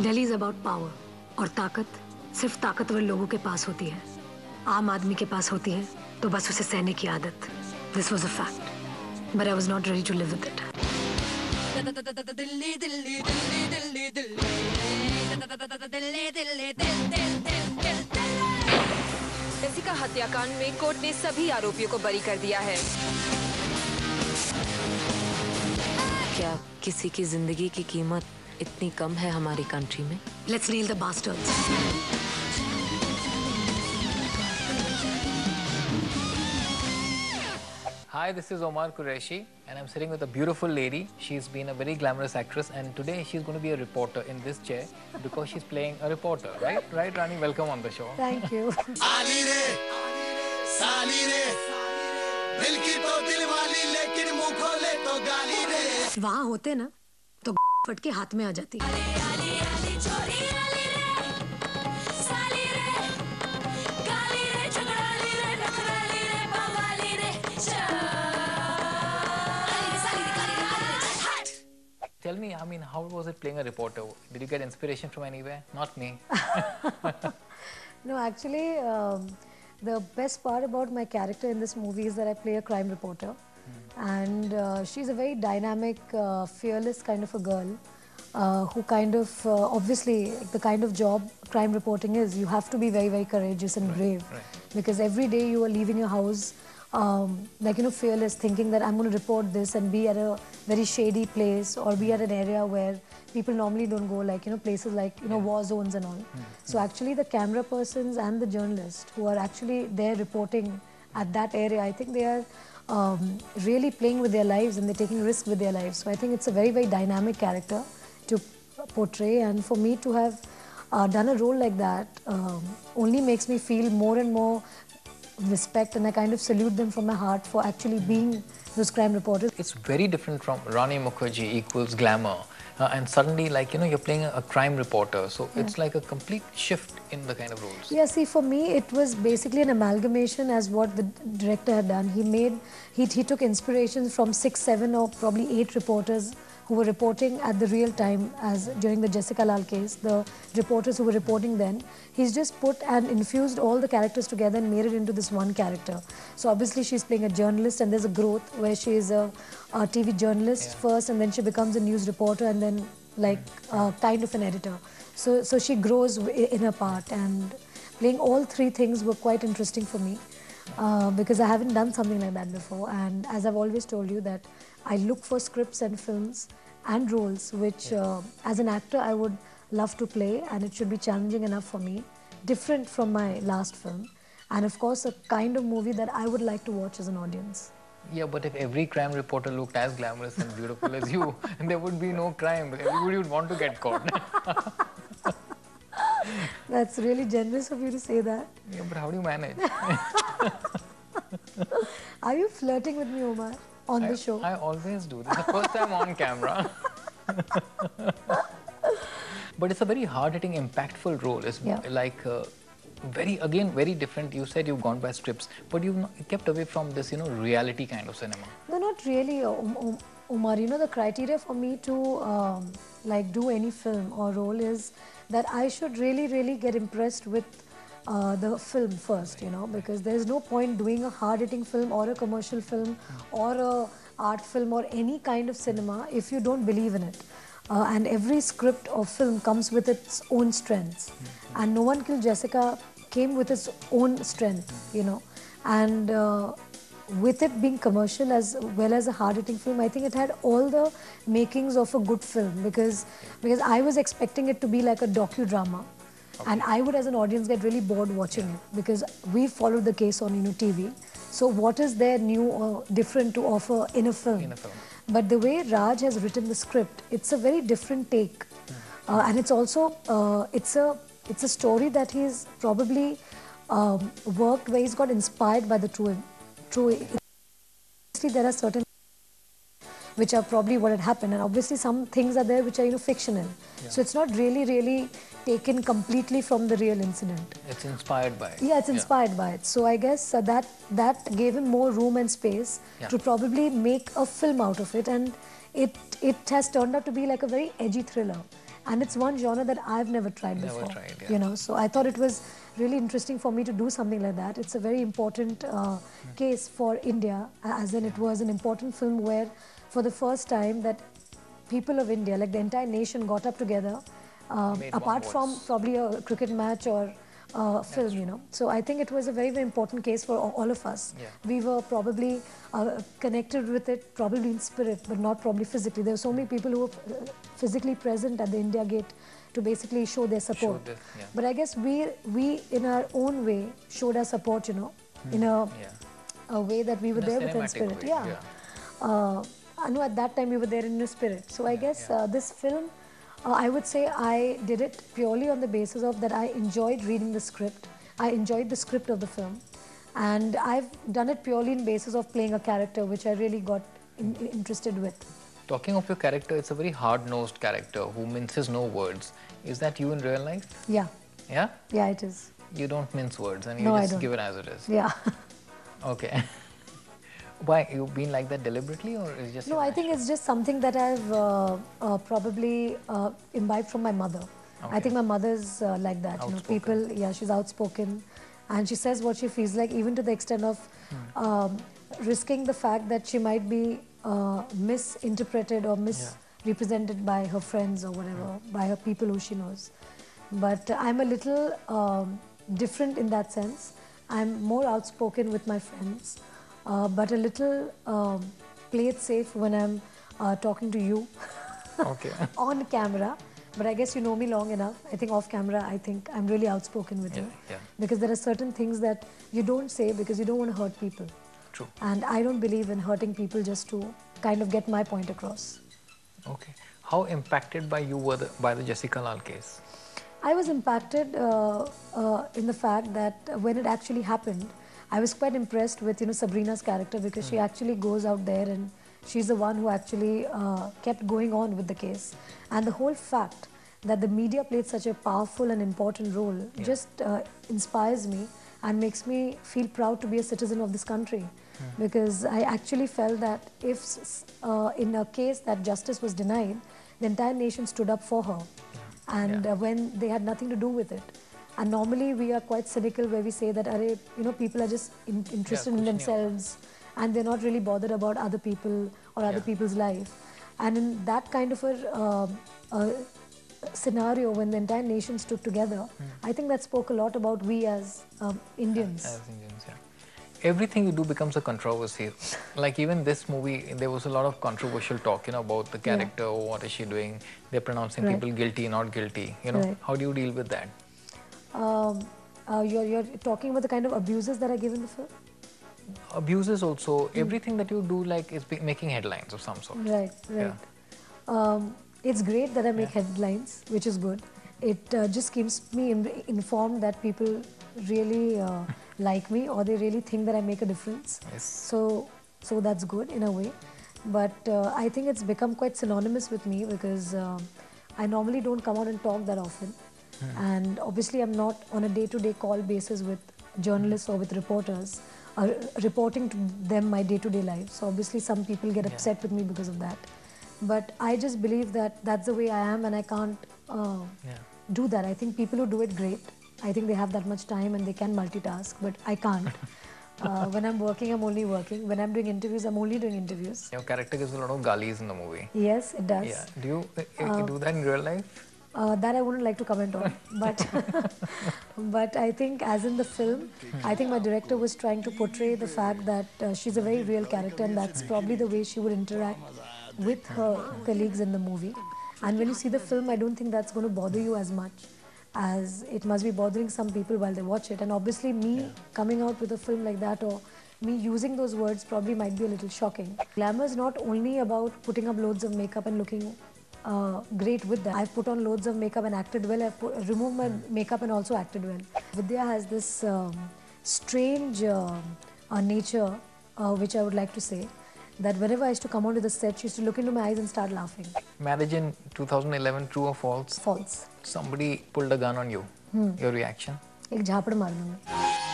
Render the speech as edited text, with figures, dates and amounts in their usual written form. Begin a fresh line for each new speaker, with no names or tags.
Delhi is about power, और ताकत सिर्फ ताकतवर लोगों के पास होती है। आम आदमी के पास होती है तो बस उसे सहने की आदत। This was a fact, but I was not ready to live with it.
Jessica हत्याकांड में कोर्ट ने सभी आरोपियों को बरी कर दिया है। क्या किसी की जिंदगी की कीमत इतनी कम है हमारी कंट्री में?
Let's nail the bastards.
Hi, this is Omar Qureshi and I'm sitting with a beautiful lady. She's been a very glamorous actress and today she's going to be a reporter in this chair because she's playing a reporter, right? Right, Rani? Welcome on the show.
Thank you.
आली रे, साली रे, दिल की तो दिल वाली लेकिन मुँह खोले तो गाली रे।
वहाँ होते ना तो फट के हाथ में आ जाती।
Tell me, I mean, how was it playing a reporter? Did you get inspiration from anywhere? Not me.
No, actually, the best part about my character in this movie is that I play a crime reporter. And she's a very dynamic, fearless kind of a girl who kind of, obviously, the kind of job crime reporting is, you have to be very, very courageous and brave. Because every day you are leaving your house, like, you know, fearless, thinking that I'm going to report this and be at a very shady place or be at an area where people normally don't go, like, you know, places like, you know, war zones and all. So actually the camera persons and the journalists who are actually there reporting at that area, I think they are really playing with their lives and they're taking risk with their lives. So I think it's a very, very dynamic character to portray, and for me to have done a role like that only makes me feel more and more respect, and I kind of salute them from my heart for actually being those crime reporters.
It's very different from Rani Mukerji equals glamour. And suddenly, like, you know, you're playing a crime reporter. So it's like a complete shift in the kind of roles.
Yeah, see, for me, it was basically an amalgamation as what the director had done. He took inspiration from 6, 7 or probably 8 reporters who were reporting at the real time as during the Jessica Lal case, the reporters who were reporting then. He's just put and infused all the characters together and made it into this one character. So obviously she's playing a journalist, and there's a growth where she is a TV journalist first, and then she becomes a news reporter, and then like kind of an editor. So she grows in her part, and playing all 3 things were quite interesting for me. Because I haven't done something like that before, and as I've always told you that I look for scripts and films and roles which as an actor I would love to play, and it should be challenging enough for me, different from my last film, and of course a kind of movie that I would like to watch as an audience.
Yeah, but if every crime reporter looked as glamorous and beautiful as you, there would be no crime. Everybody would want to get caught.
That's really generous of you to say that.
Yeah, but how do you manage?
Are you flirting with me, Omar, on the show?
I always do. This is the first time on camera. But it's a very hard-hitting, impactful role. It's like very different. You said you've gone by scripts, but you've kept away from this, you know, reality kind of cinema.
No, not really, Omar. You know, the criteria for me to like do any film or role is that I should really get impressed with the film first, you know, because there's no point doing a hard-hitting film or a commercial film or a art film or any kind of cinema if you don't believe in it. And every script or film comes with its own strengths. And No One Killed Jessica came with its own strength, you know. And with it being commercial as well as a hard-hitting film, I think it had all the makings of a good film, because I was expecting it to be like a docudrama. And I would, as an audience, get really bored watching it, because we followed the case on, you know, TV. So what is there new or different to offer in a film? But the way Raj has written the script, it's a very different take. And it's also, it's a story that he's probably worked where he's got inspired by the true. Obviously, there are certain which are probably what had happened, and obviously some things are there which are, you know, fictional. So it's not really taken completely from the real incident.
It's inspired by it.
Yeah, it's inspired by it. So I guess that gave him more room and space to probably make a film out of it, and it has turned out to be like a very edgy thriller. And it's one genre that I've never tried
Never
before.
tried, yeah.
You know, so I thought it was really interesting for me to do something like that. It's a very important case for India, as in it was an important film where, for the first time, that people of India, like the entire nation, got up together,
Made one
apart from
voice.
probably a cricket match or film, you know. So I think it was a very, very important case for all of us.
Yeah.
We were probably connected with it, probably in spirit, but not probably physically. There were so many people who were physically present at the India Gate to basically show their support.
Show this, yeah.
But I guess we in our own way showed our support, you know, in a way that we were
In a
there within
cinematic
spirit.
way,
Yeah. I know at that time we were there in the spirit. So I guess this film, I would say I did it purely on the basis of that I enjoyed reading the script. I enjoyed the script of the film. And I've done it purely in basis of playing a character which I really got interested with.
Talking of your character, it's a very hard-nosed character who minces no words. Is that you in real life?
Yeah,
Yeah?
yeah, it is.
You don't mince words and you
No, I
just
don't.
give it as it is.
Yeah.
Okay. Why? You've been like that deliberately or is it just
No, I think it's just something that I've probably imbibed from my mother. I
Okay.
think my mother's like that. You know,
Outspoken.
people, yeah, she's outspoken, and she says what she feels like, even to the extent of risking the fact that she might be misinterpreted or misrepresented by her friends or whatever, by her people who she knows. But I'm a little different in that sense. I'm more outspoken with my friends. But a little play it safe when I'm talking to you
Okay.
on camera. But I guess you know me long enough. I think off camera, I think I'm really outspoken with you.
Yeah.
Because there are certain things that you don't say because you don't want to hurt people.
True.
And I don't believe in hurting people just to kind of get my point across.
Okay. How impacted by you were by the Jessica Lal case?
I was impacted in the fact that when it actually happened, I was quite impressed with, you know, Sabrina's character, because she actually goes out there and she's the one who actually kept going on with the case. And the whole fact that the media played such a powerful and important role just inspires me and makes me feel proud to be a citizen of this country. Because I actually felt that if in a case that justice was denied, the entire nation stood up for her. And when they had nothing to do with it. And normally we are quite cynical where we say that, you know, people are just interested in themselves and they're not really bothered about other people or other people's life. And in that kind of a scenario, when the entire nation stood together, I think that spoke a lot about we as Indians.
As Indians, yeah. Everything you do becomes a controversy. Like even this movie, there was a lot of controversial talk, you know, about the character, oh, what is she doing? They're pronouncing people guilty, not guilty. You know, how do you deal with that?
You're talking about the kind of abuses that are given the film?
Abuses also, everything that you do like is making headlines of some sort.
Right. It's great that I make headlines, which is good. It just keeps me informed that people really like me, or they really think that I make a difference.
Yes.
So that's good in a way. But I think it's become quite synonymous with me, because I normally don't come out and talk that often. And obviously I'm not on a day-to-day call basis with journalists or with reporters, reporting to them my day-to-day life. So obviously some people get upset with me because of that. But I just believe that that's the way I am, and I can't do that. I think people who do it great. I think they have that much time and they can multitask, but I can't. When I'm working, I'm only working. When I'm doing interviews, I'm only doing interviews.
Your character gives a lot of galis in the movie.
Yes, it does.
Yeah. Do you do that in real life?
That I wouldn't like to comment on, but but I think, as in the film, I think my director was trying to portray the fact that she's a very real character, and that's probably the way she would interact with her colleagues in the movie. And when you see the film, I don't think that's going to bother you as much as it must be bothering some people while they watch it. And obviously me coming out with a film like that, or me using those words, probably might be a little shocking. Glamour is not only about putting up loads of makeup and looking great with that. I've put on loads of makeup and acted well. I've removed my makeup and also acted well. Vidya has this strange nature, which I would like to say, that whenever I used to come onto the set, she used to look into my eyes and start laughing.
Marriage in 2011, true or false?
False.
Somebody pulled a gun on you. Your reaction?
एक झापड़ मार दूंगी.